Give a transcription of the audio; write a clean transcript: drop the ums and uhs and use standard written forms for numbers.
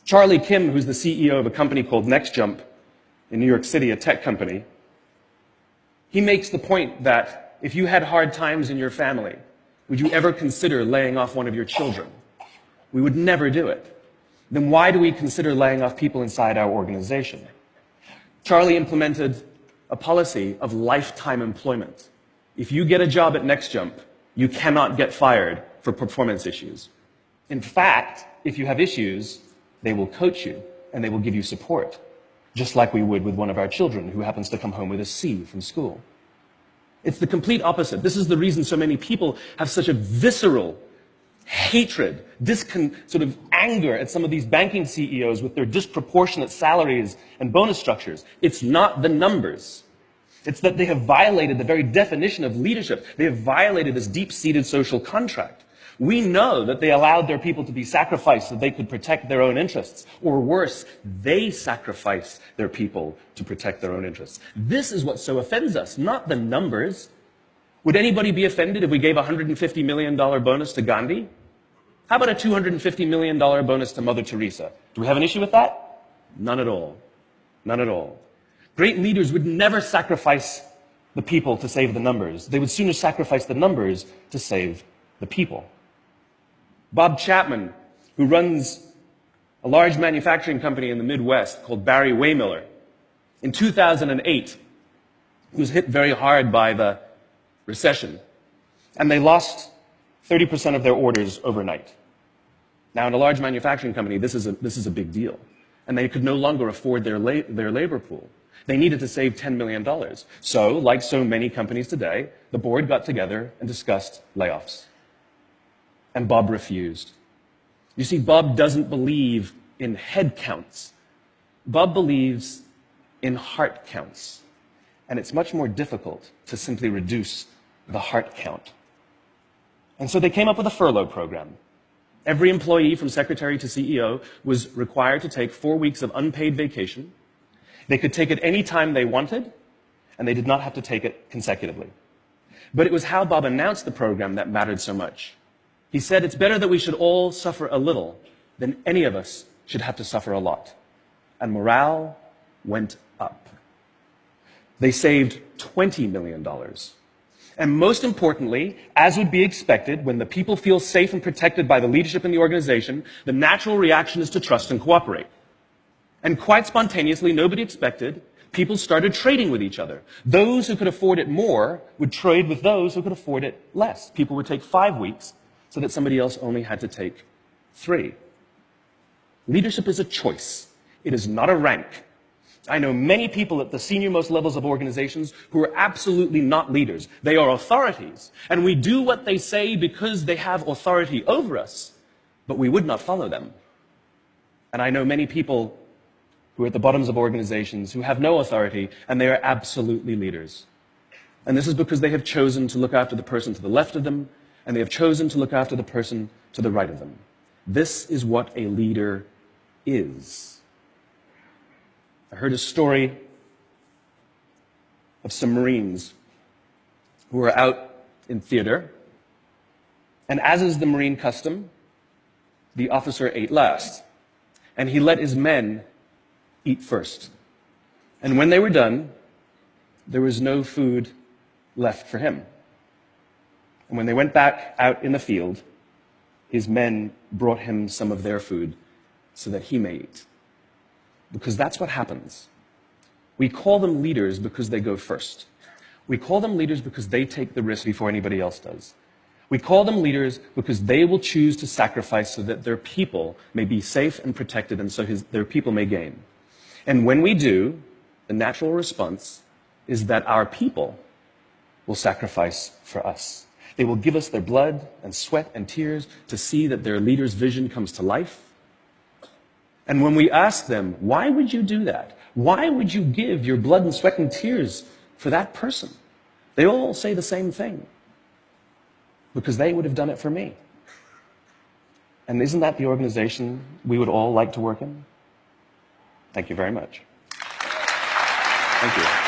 Charlie Kim, who's the CEO of a company called NextJump in New York City, a tech company, he makes the point that if you had hard times in your family, would you ever consider laying off one of your children? We would never do it. Then why do we consider laying off people inside our organization? Charlie implemented a policy of lifetime employment. If you get a job at NextJump, you cannot get fired for performance issues. In fact, if you have issues, they will coach you and they will give you support, just like we would with one of our children who happens to come home with a C from school. It's the complete opposite. This is the reason so many people have such a visceral hatred, sort of anger at some of these banking CEOs with their disproportionate salaries and bonus structures. It's not the numbers. It's that they have violated the very definition of leadership. They have violated this deep-seated social contract. We know that they allowed their people to be sacrificed so they could protect their own interests. Or worse, they sacrificed their people to protect their own interests. This is what so offends us, not the numbers. Would anybody be offended if we gave a $150 million bonus to Gandhi? How about a $250 million bonus to Mother Teresa? Do we have an issue with that? None at all. None at all. Great leaders would never sacrifice the people to save the numbers. They would sooner sacrifice the numbers to save the people. Bob Chapman, who runs a large manufacturing company in the Midwest called Barry Waymiller, in 2008, he was hit very hard by the recession, and they lost 30% of their orders overnight. Now, in a large manufacturing company, this is a big deal, and they could no longer afford their labor pool. They needed to save $10 million. So, like so many companies today, the board got together and discussed layoffs. And Bob refused. You see, Bob doesn't believe in head counts. Bob believes in heart counts. And it's much more difficult to simply reduce the heart count. And so they came up with a furlough program. Every employee from secretary to CEO was required to take 4 weeks of unpaid vacation. They could take it any time they wanted, and they did not have to take it consecutively. But it was how Bob announced the program that mattered so much. He said, it's better that we should all suffer a little than any of us should have to suffer a lot. And morale went up. They saved $20 million. And most importantly, as would be expected, when the people feel safe and protected by the leadership in the organization, the natural reaction is to trust and cooperate. And quite spontaneously, nobody expected, people started trading with each other. Those who could afford it more would trade with those who could afford it less. People would take 5 weeks so that somebody else only had to take 3. Leadership is a choice. It is not a rank. I know many people at the senior-most levels of organizations who are absolutely not leaders. They are authorities, and we do what they say because they have authority over us, but we would not follow them. And I know many people who are at the bottoms of organizations who have no authority, and they are absolutely leaders. And this is because they have chosen to look after the person to the left of them, and they have chosen to look after the person to the right of them. This is what a leader is. I heard a story of some Marines who were out in theater, and as is the Marine custom, the officer ate last, and he let his men eat first. And when they were done, there was no food left for him. And when they went back out in the field, his men brought him some of their food so that he may eat. Because that's what happens. We call them leaders because they go first. We call them leaders because they take the risk before anybody else does. We call them leaders because they will choose to sacrifice so that their people may be safe and protected and so their people may gain. And when we do, the natural response is that our people will sacrifice for us. They will give us their blood and sweat and tears to see that their leader's vision comes to life. And when we ask them, why would you do that? Why would you give your blood and sweat and tears for that person? They all say the same thing. Because they would have done it for me. And isn't that the organization we would all like to work in? Thank you very much. Thank you.